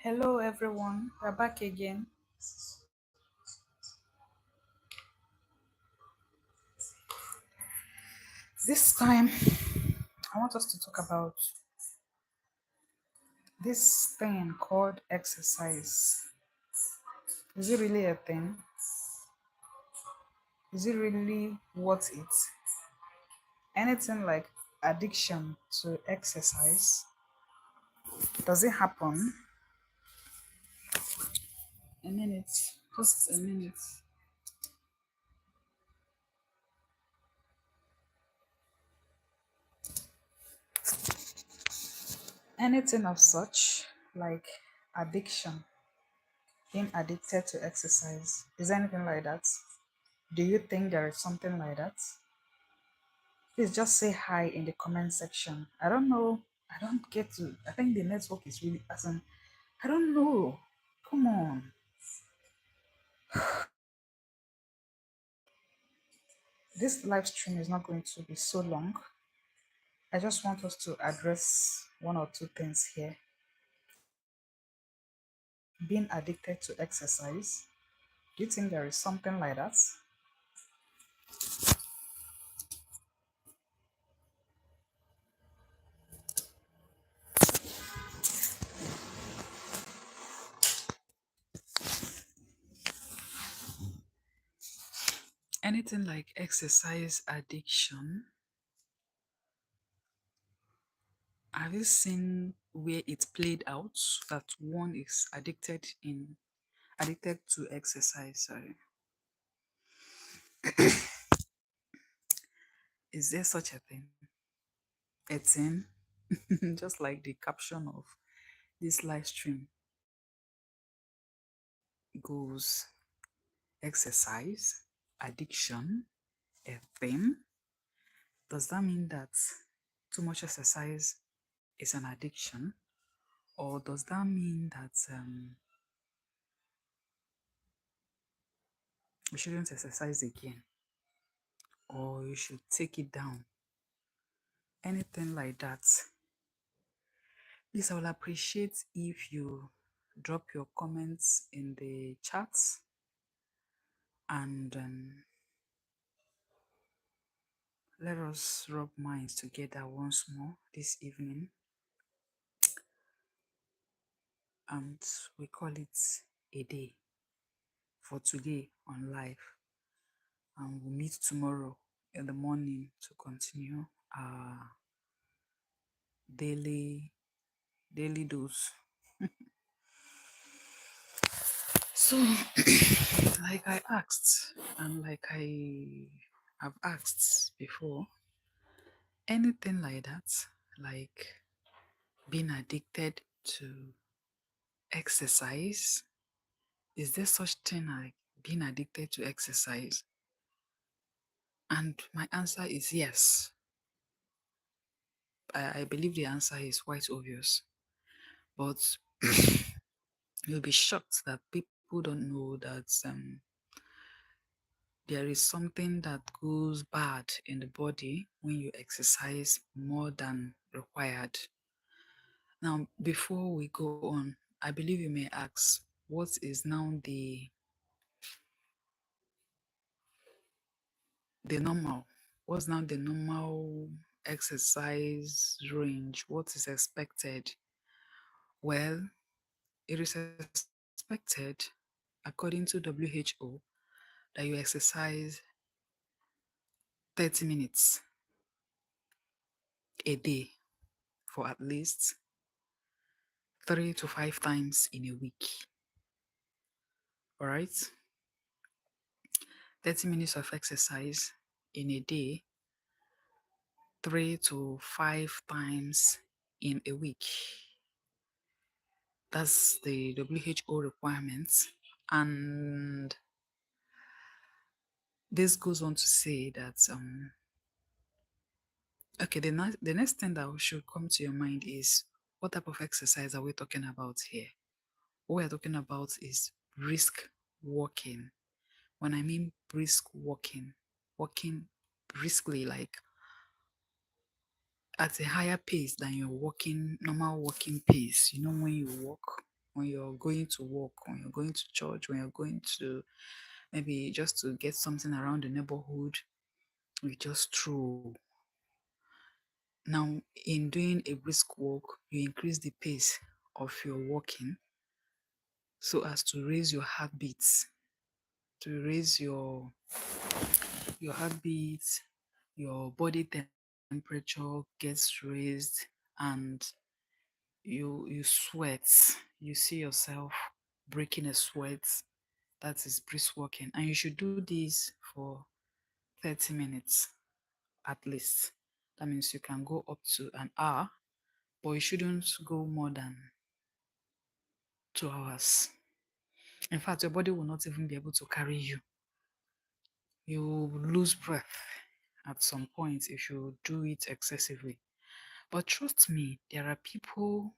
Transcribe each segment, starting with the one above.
Hello everyone, we're back again. This time, I want us to talk about this thing called exercise. Is it really a thing? Is it really worth it? Anything like addiction to exercise, does it happen? A minute, just a minute. Anything of such, like addiction, being addicted to exercise, is there anything like that? Do you think there is something like that? Please just say hi in the comment section. I don't know. I don't get to. I think the network is really awesome. I don't know. Come on. This live stream is not going to be so long. I just want us to address one or two things here. Being addicted to exercise. Do you think there is something like that? Anything like exercise addiction? Have you seen where it played out that one is addicted to exercise? Sorry. Is there such a thing? A thing? Just like the caption of this live stream goes, exercise, addiction, a thing. Does that mean that too much exercise is an addiction? Or does that mean that we shouldn't exercise again? Or you should take it down? Anything like that? Please, I will appreciate if you drop your comments in the chats and let us rub minds together once more this evening, and we call it a day for today on live. And we'll meet tomorrow in the morning to continue our daily dose. So, like I asked, and like I have asked before, anything like that, like being addicted to exercise, is there such thing like being addicted to exercise? And my answer is yes. I believe the answer is quite obvious. But you'll be shocked that people don't know that there is something that goes bad in the body when you exercise more than required. Now, before we go on, I believe you may ask, what is now the normal? What's now the normal exercise range? What is expected? Well, it is expected, according to WHO, that you exercise 30 minutes a day for at least 3 to 5 times in a week. All right? 30 minutes of exercise in a day, 3 to 5 times in a week. That's the WHO requirements. And this goes on to say that okay, the next thing that should come to your mind is, what type of exercise are we talking about here? What we're talking about is brisk walking. When I mean brisk walking, walking briskly, like at a higher pace than your walking normal walking pace. You know, when you walk when you're going to work, when you're going to church, when you're going to maybe just to get something around the neighborhood, you just throw. Now, in doing a brisk walk, you increase the pace of your walking so as to raise your heartbeats, to raise your heartbeats, your body temperature gets raised, and you sweat. You see yourself breaking a sweat. That is brisk walking, and you should do this for 30 minutes at least. That means you can go up to an hour, but you shouldn't go more than 2 hours. In fact, your body will not even be able to carry you. You will lose breath at some point if you do it excessively. But trust me, there are people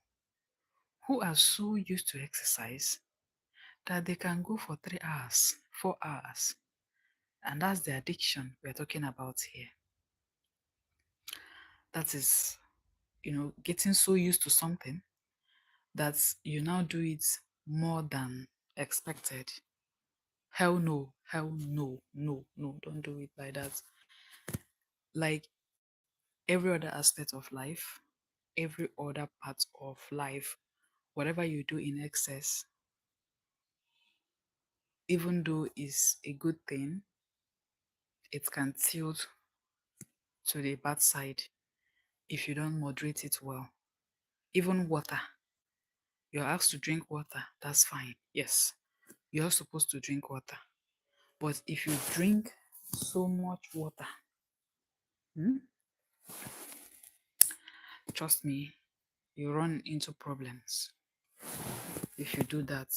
who are so used to exercise that they can go for 3 hours, 4 hours. And that's the addiction we're talking about here. That is, getting so used to something that you now do it more than expected. Hell no, hell no, no, no, don't do it like that. Like every other aspect of life, every other part of life, whatever you do in excess, even though is a good thing, it can tilt to the bad side if you don't moderate it well. Even water, you're asked to drink water, that's fine. Yes, you're supposed to drink water. But if you drink so much water, hmm, trust me, you run into problems if you do that.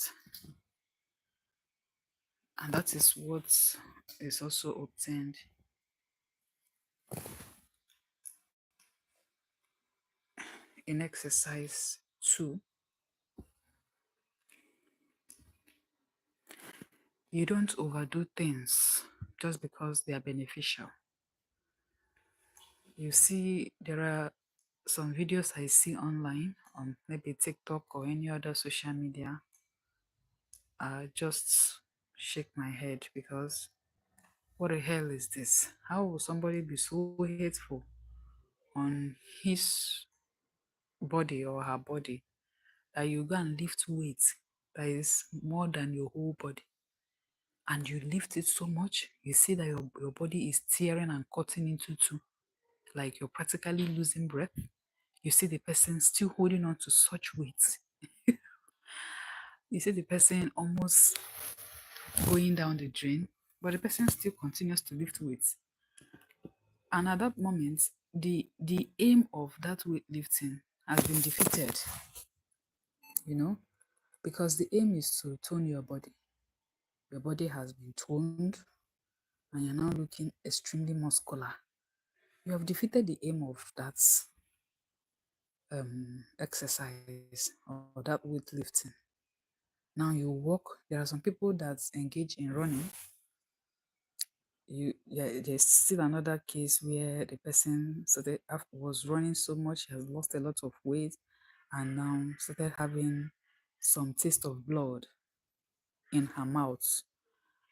And that is what is also obtained in exercise too. You don't overdo things just because they are beneficial. You see, there are some videos I see online on maybe TikTok or any other social media. I just shake my head because what the hell is this? How will somebody be so hateful on his body or her body that you go and lift weight that is more than your whole body? And you lift it so much, you see that your body is tearing and cutting into two, like you're practically losing breath. You see the person still holding on to such weight. You see the person almost going down the drain, but the person still continues to lift weights. And at that moment, the aim of that weightlifting has been defeated, you know, because the aim is to tone your body. Your body has been toned, and you're now looking extremely muscular. You have defeated the aim of that exercise or that weightlifting. Now you walk. There are some people that engage in running. There's still another case where the person was running so much, he has lost a lot of weight, and now started having some taste of blood in her mouth.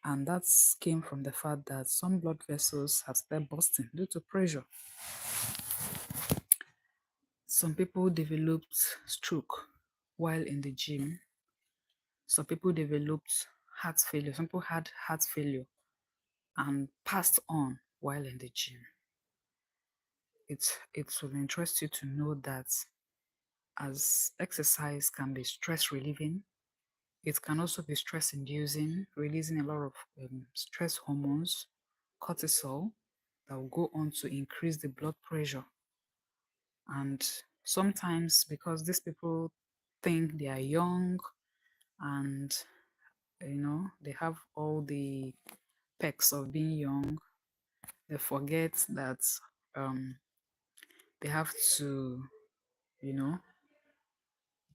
And that came from the fact that some blood vessels have started bursting due to pressure. Some people developed stroke while in the gym. Some people developed heart failure. Some people had heart failure and passed on while in the gym. It will interest you to know that as exercise can be stress relieving, it can also be stress inducing, releasing a lot of stress hormones, cortisol, that will go on to increase the blood pressure. And sometimes, because these people think they are young and they have all the perks of being young, they forget that they have to, you know,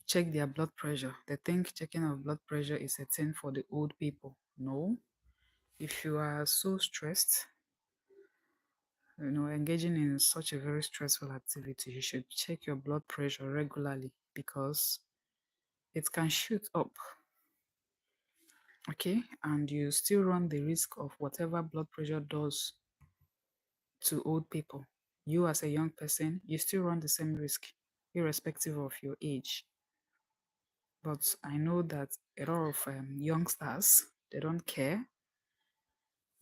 check their blood pressure. They think checking of blood pressure is a thing for the old people. No. If you are so stressed, engaging in such a very stressful activity, you should check your blood pressure regularly because it can shoot up, okay? And you still run the risk of whatever blood pressure does to old people. You, as a young person, you still run the same risk, irrespective of your age. But I know that a lot of youngsters, they don't care.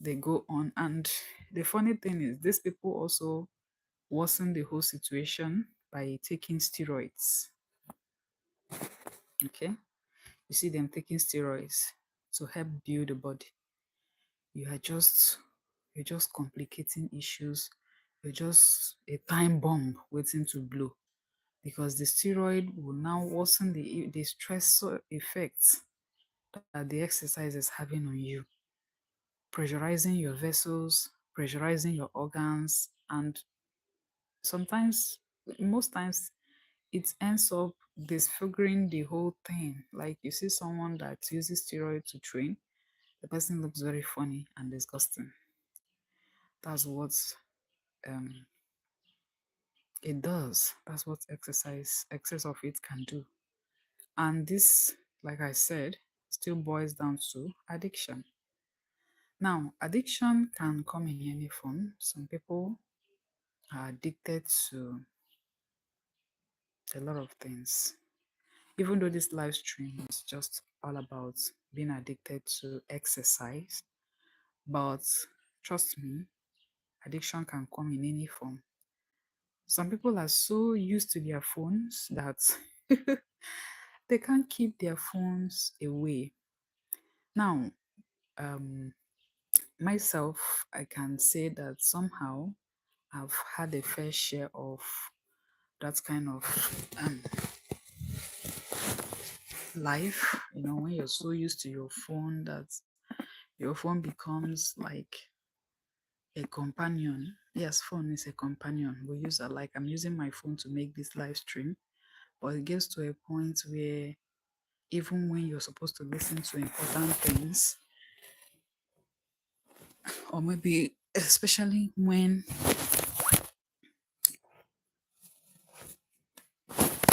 They go on. And the funny thing is, these people also worsen the whole situation by taking steroids. Okay? You see them taking steroids to help build the body. You are just you're just complicating issues. You're just a time bomb waiting to blow because the steroid will now worsen the stressor effects that the exercise is having on you, pressurizing your vessels, pressurizing your organs, and sometimes, most times, it ends up disfiguring the whole thing. Like you see someone that uses steroid to train, the person looks very funny and disgusting. That's what um, it does. That's what excess of it can do. And this, like I said, still boils down to addiction. Now, addiction can come in any form. Some people are addicted to a lot of things. Even though this live stream is just all about being addicted to exercise, but trust me, addiction can come in any form. Some people are so used to their phones that they can't keep their phones away. Now, um, myself, I can say that somehow I've had a fair share of that kind of life. You know, when you're so used to your phone that your phone becomes like a companion. Yes, phone is a companion. We use it like I'm using my phone to make this live stream, but it gets to a point where even when you're supposed to listen to important things, or maybe especially when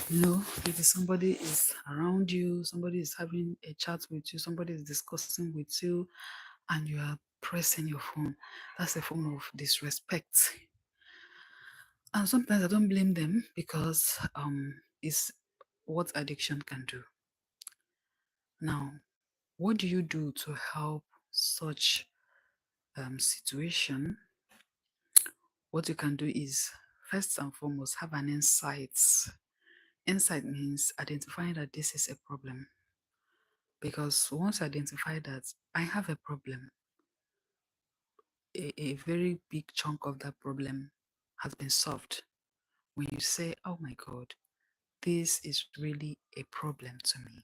maybe somebody is around you, somebody is having a chat with you, somebody is discussing with you, and you are pressing your phone. That's a form of disrespect. And sometimes I don't blame them because it's what addiction can do. Now, what do you do to help such situation? What you can do is first and foremost have an insight. Insight means identifying that this is a problem. Because once you identify that I have a problem, a very big chunk of that problem has been solved. When you say, oh my God, this is really a problem to me.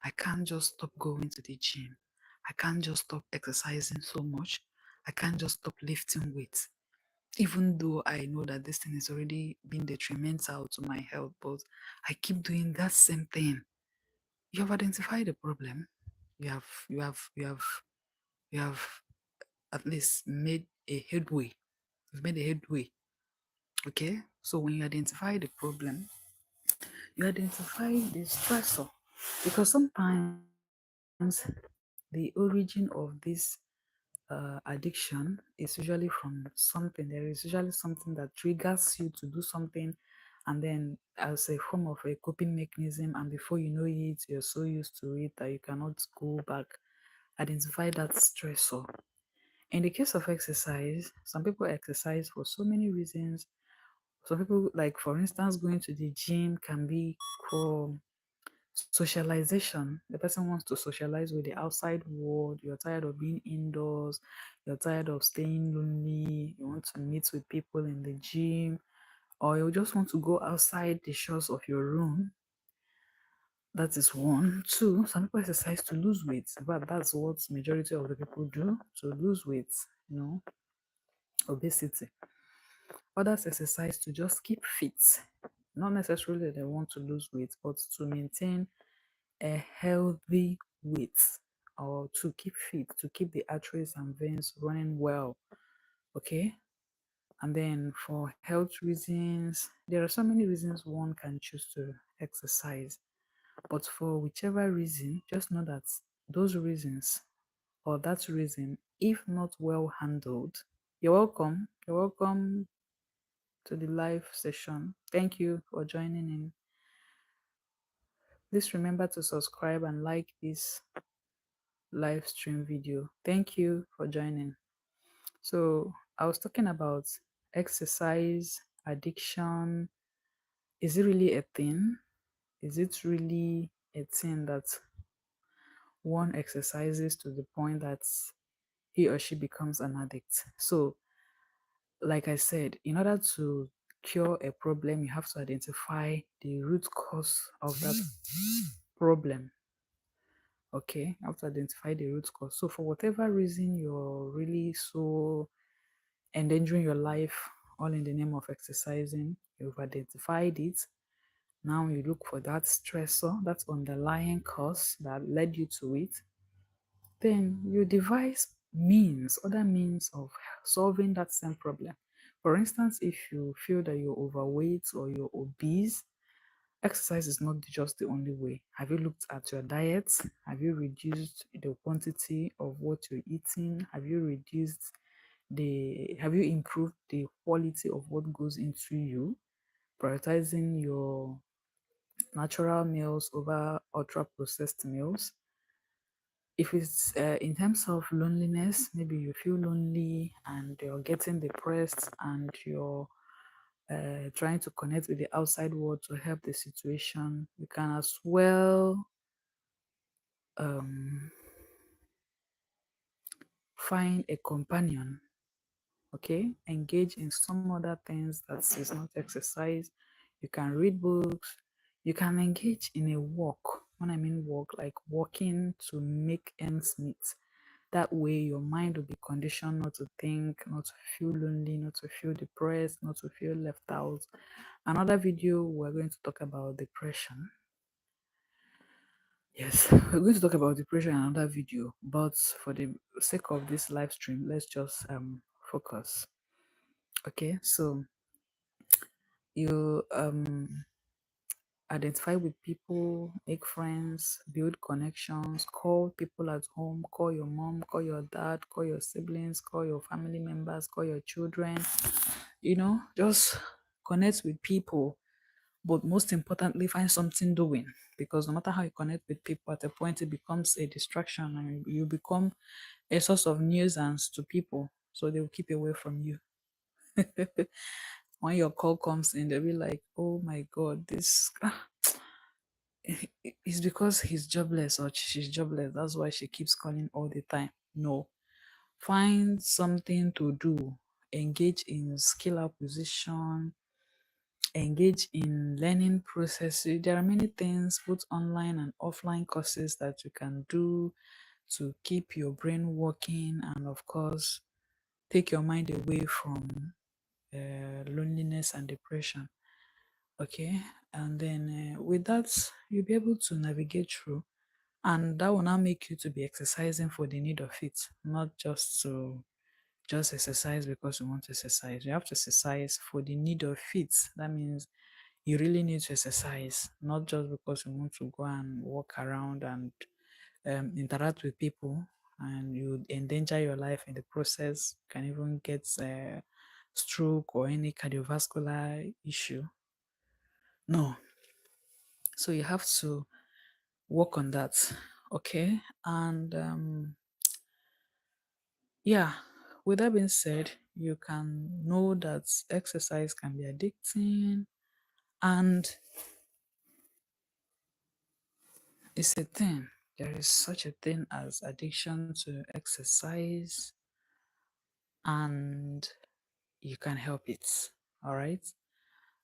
I can't just stop going to the gym. I can't just stop exercising so much. I can't just stop lifting weights. Even though I know that this thing is already been detrimental to my health, but I keep doing that same thing. You have identified the problem. You have you have you have you have at least made a headway. You've made a headway. Okay? So when you identify the problem, you identify the stressor. Because sometimes the origin of this addiction is usually from something. There is usually something that triggers you to do something, and then as a form of a coping mechanism, and before you know it, you're so used to it that you cannot go back. Identify that stressor. In the case of exercise, some people exercise for so many reasons. Some people, like for instance, going to the gym can be for socialization. The person wants to socialize with the outside world. You're tired of being indoors. You're tired of staying lonely. You want to meet with people in the gym, or you just want to go outside the shores of your room. That is one. Two, some people exercise to lose weight, but that's what majority of the people do, to lose weight, you know, obesity. Others exercise to just keep fit. Not necessarily they want to lose weight, but to maintain a healthy weight, or to keep fit, to keep the arteries and veins running well. Okay. And then for health reasons, there are so many reasons one can choose to exercise. But for whichever reason, just know that those reasons or that reason, if not well handled, you're welcome. You're welcome to the live session. Thank you for joining in. Please remember to subscribe and like this live stream video. Thank you for joining. So, I was talking about exercise, addiction. Is it really a thing? Is it really a thing that one exercises to the point that he or she becomes an addict? So, like I said, in order to cure a problem, you have to identify the root cause of that problem. Okay, you have to identify the root cause. So, for whatever reason you're really so endangering your life, all in the name of exercising, you've identified it. Now you look for that stressor, that underlying cause that led you to it. Then you devise means, other means of solving that same problem. For instance, if you feel that you're overweight or you're obese, exercise is not just the only way. Have you looked at your diet? Have you reduced the quantity of what you're eating? Have you improved the quality of what goes into you? Prioritizing your natural meals over ultra processed meals. If it's in terms of loneliness, maybe you feel lonely and you're getting depressed and you're trying to connect with the outside world to help the situation, you can as well um, find a companion. Okay, engage in some other things that is not exercise. You can read books. You can engage in a walk. When I mean walk, like walking to make ends meet. That way, your mind will be conditioned not to think, not to feel lonely, not to feel depressed, not to feel left out. Another video, we're going to talk about depression. Yes, we're going to talk about depression in another video, but for the sake of this live stream, let's just focus. Okay, so you identify with people, make friends, build connections, call people at home, call your mom, call your dad, call your siblings, call your family members, call your children. Just connect with people, but most importantly, find something doing, because no matter how you connect with people, at a point it becomes a distraction and you become a source of nuisance to people, so they will keep away from you. When your call comes in, they'll be like, oh my god, this it's because he's jobless or she's jobless, that's why she keeps calling all the time. No, find something to do, engage in skill acquisition, engage in learning processes. There are many things, both online and offline courses, that you can do to keep your brain working and, of course, take your mind away from loneliness and depression. Okay, and then with that, you'll be able to navigate through, and that will now make you to be exercising for the need of it, not just to just exercise because you want to exercise. You have to exercise for the need of it. That means you really need to exercise, not just because you want to go and walk around and interact with people, and you endanger your life in the process. You can even get a stroke or any cardiovascular issue. No. So you have to work on that. Okay. And yeah, with that being said, you can know that exercise can be addicting, and it's a thing. There is such a thing as addiction to exercise, and you can help it. All right.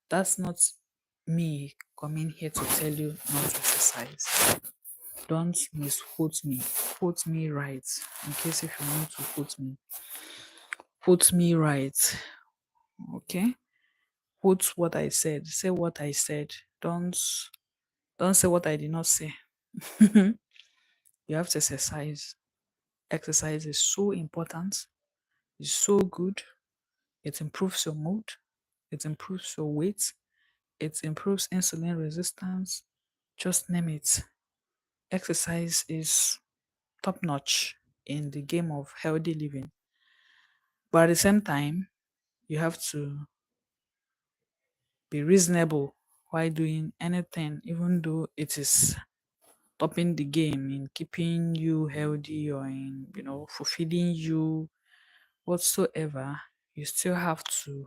That's not me coming here to tell you not to exercise. Don't misquote me. Quote me right. In case if you want to quote me, quote me right. Okay. Quote what I said. Say what I said. Don't say what I did not say. You have to exercise. Exercise is so important. It's so good. It improves your mood. It improves your weight. It improves insulin resistance. Just name it. Exercise is top notch in the game of healthy living. But at the same time, you have to be reasonable while doing anything, even though it is topping the game in keeping you healthy or in, fulfilling you whatsoever. You still have to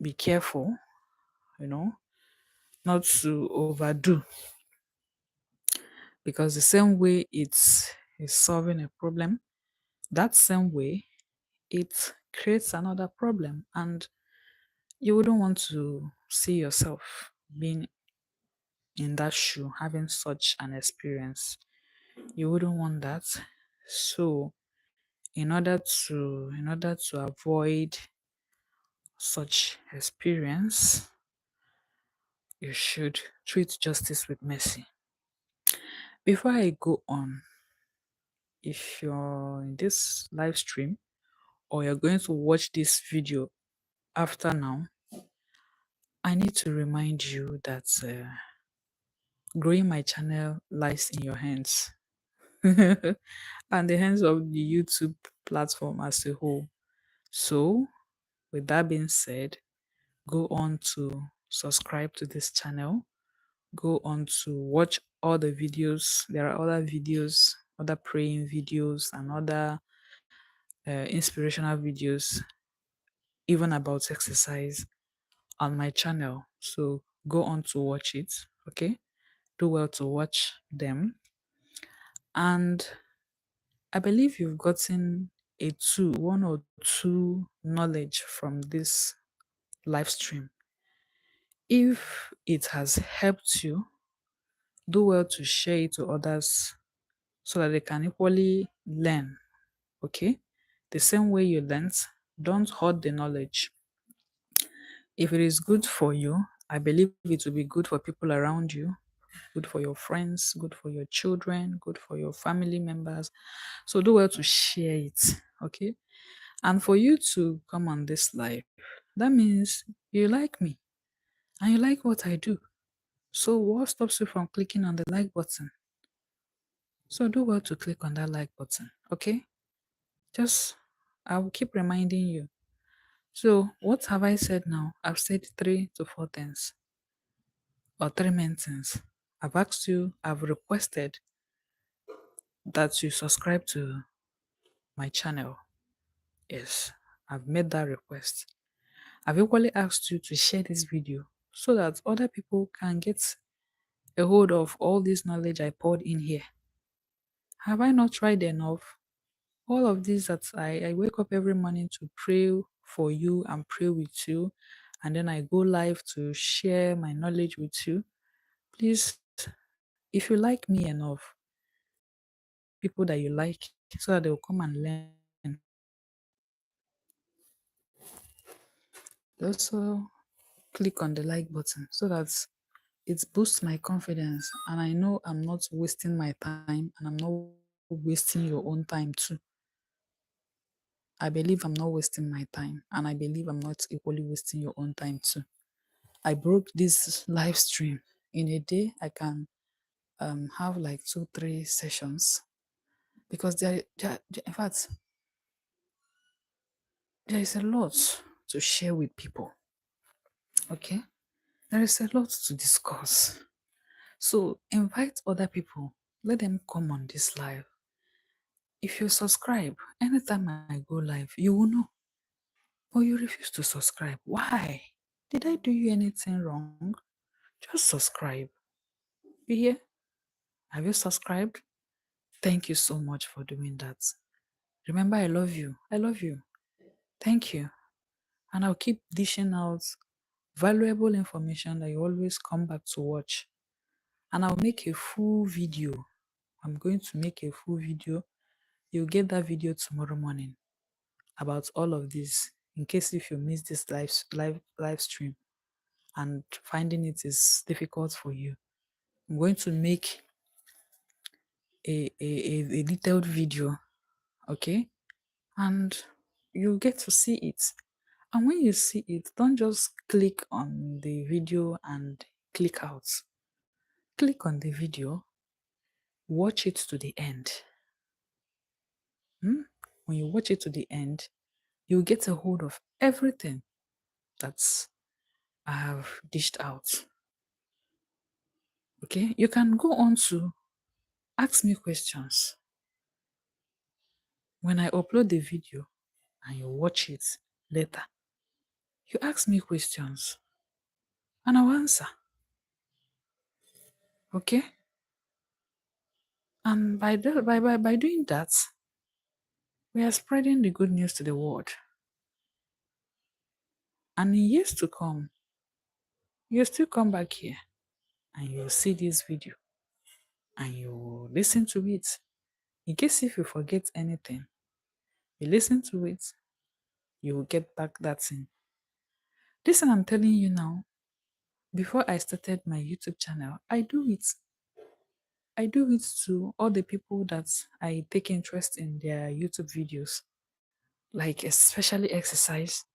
be careful, you know, not to overdo, because the same way it's solving a problem, that same way it creates another problem, and you wouldn't want to see yourself being in that shoe, having such an experience. You wouldn't want that. So in order to avoid such experience, you should treat justice with mercy. Before I go on, if you're in this live stream or you're going to watch this video after now, I need to remind you that growing my channel lies in your hands and the hands of the YouTube platform as a whole. So, with that being said, go on to subscribe to this channel, go on to watch all the videos. There are other videos, other praying videos, and other inspirational videos, even about exercise on my channel. So go on to watch it. Okay, do well to watch them. And I believe you've gotten one or two knowledge from this live stream. If it has helped you, do well to share it to others so that they can equally learn. Okay, the same way you learned, don't hoard the knowledge. If it is good for you, I believe it will be good for people around you, good for your friends, good for your children, good for your family members. So do well to share it. Okay, and for you to come on this live, that means you like me and you like what I do. So what stops you from clicking on the like button? So do well to click on that like button. Okay, just I will keep reminding you. So what have I said now? I've said 3 to 4 things or three main things. I've asked you, I've requested that you subscribe to my channel. Yes, I've made that request. I've equally asked you to share this video so that other people can get a hold of all this knowledge I poured in here. Have I not tried enough? All of this that I wake up every morning to pray for you and pray with you, and then I go live to share my knowledge with you. Please, if you like me enough, share it with people that you like so that they'll come and learn. Also, click on the like button so that it boosts my confidence, and I know I'm not wasting my time and I'm not wasting your own time too. I believe I'm not wasting my time, and I believe I'm not equally wasting your own time too. I broke this live stream in a day. I can have like 2 3 sessions because in fact there is a lot to share with people. Okay, there is a lot to discuss. So invite other people. Let them come on this live. If you subscribe, anytime I go live, you will know. But you refuse to subscribe. Why? Did I do you anything wrong? Just subscribe. You hear? Have you subscribed? Thank you so much for doing that. Remember, I love you. I love you. Thank you. And I'll keep dishing out valuable information that you always come back to watch. And I'll make a full video. I'm going to make a full video. You'll get that video tomorrow morning about all of this in case if you miss this live stream and finding it is difficult for you. I'm going to make a detailed video, okay? And you get to see it. And when you see it, don't just click on the video and click out. Click on the video, watch it to the end. Hmm? When you watch it to the end, you'll get a hold of everything that I have dished out. Okay, you can go on to ask me questions. When I upload the video and you watch it later, you ask me questions and I'll answer. Okay? And by doing that, we are spreading the good news to the world. And in years to come, you'll still come back here and you'll see this video and you listen to it. In case if you forget anything, you listen to it, you will get back that thing. This thing I'm telling you now, before I started my YouTube channel, I do it. I do it to all the people that I take interest in their YouTube videos, like especially exercise.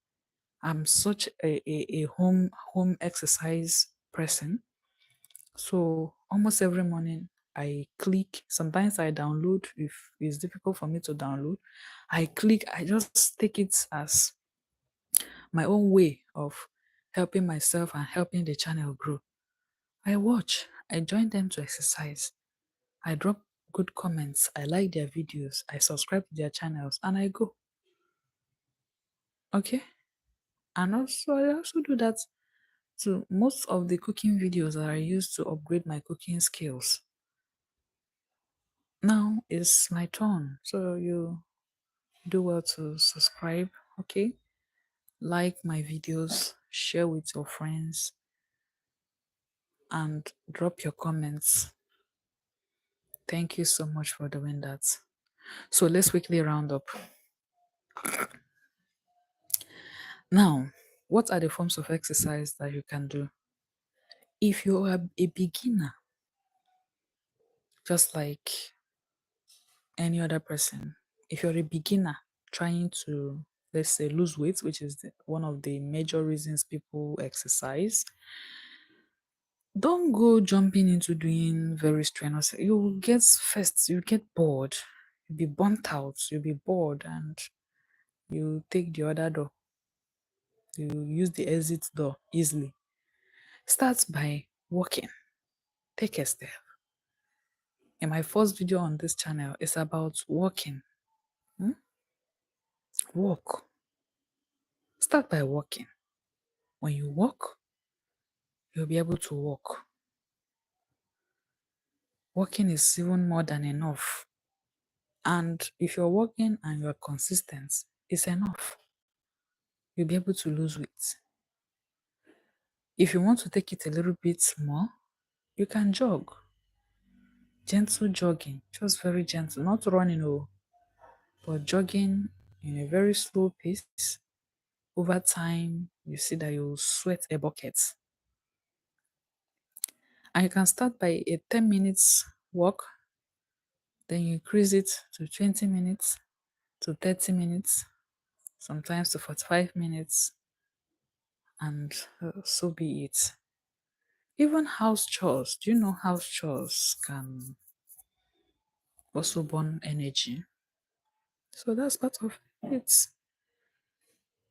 I'm such a home exercise person. So almost every morning I click. Sometimes I download if it's difficult for me to download. I click, I just take it as my own way of helping myself and helping the channel grow. I watch, I join them to exercise. I drop good comments. I like their videos. I subscribe to their channels and I go. Okay? And also I also do that to most of the cooking videos that I use to upgrade my cooking skills. Now it's my turn. So you do well to subscribe, okay? Like my videos, share with your friends, and drop your comments. Thank you so much for doing that. So let's quickly round up. Now, what are the forms of exercise that you can do? If you are a beginner, just like any other person, if you're a beginner trying to, let's say, lose weight, which is one of the major reasons people exercise, don't go jumping into doing very strenuous. You will get first, you get bored, you'll be burnt out, you'll be bored, and you take the other door. You use the exit door easily. Start by walking. Take a step. In my first video on this channel, it's about walking. Hmm? Walk. Start by walking. When you walk, you'll be able to walk. Walking is even more than enough. And if you're walking and you're consistent, it's enough. You'll be able to lose weight. If you want to take it a little bit more, you can jog. Gentle jogging, just very gentle, not running, but jogging in a very slow pace. Over time, you see that you sweat a bucket. And you can start by a 10 minutes walk, then you increase it to 20 minutes, to 30 minutes, sometimes to 45 minutes, and so be it. Even house chores, do you know house chores can also burn energy? So that's part of it.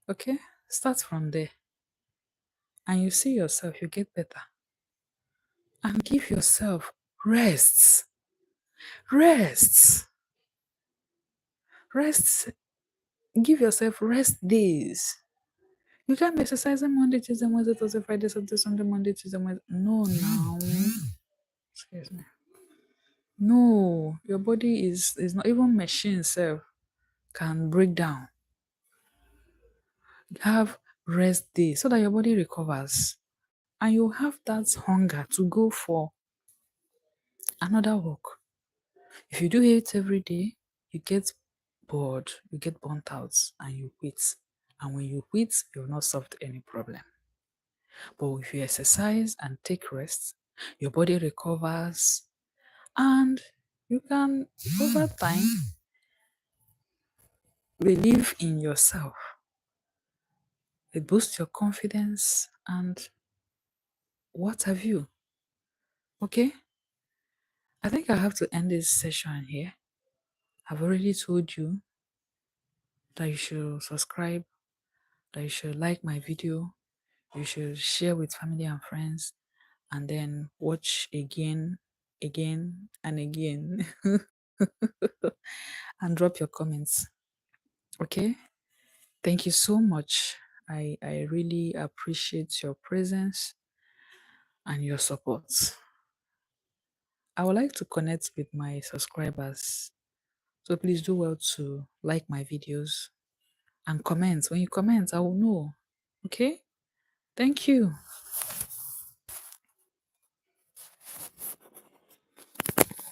Okay? Start from there. And you see yourself, you get better. And give yourself rests. Rests. Rests. Give yourself rest days. You can't be exercising Monday, Tuesday, Wednesday, Thursday, Friday, Saturday, Sunday, Monday, Tuesday, Wednesday. No, now. Excuse me. No, your body is not even machine self can break down. Have rest days so that your body recovers. And you have that hunger to go for another work. If you do it every day, you get bored, you get burnt out, and you quit. And when you quit, you've not solved any problem. But if you exercise and take rest, your body recovers, and you can, over time, believe in yourself. It boosts your confidence, and what have you? Okay, I think I have to end this session here. I've already told you that you should subscribe, that you should like my video, you should share with family and friends, and then watch again, again, and again, and drop your comments. Okay, thank you so much. I really appreciate your presence and your support. I would like to connect with my subscribers. So please do well to like my videos and comment. When you comment, I will know. Okay? Thank you.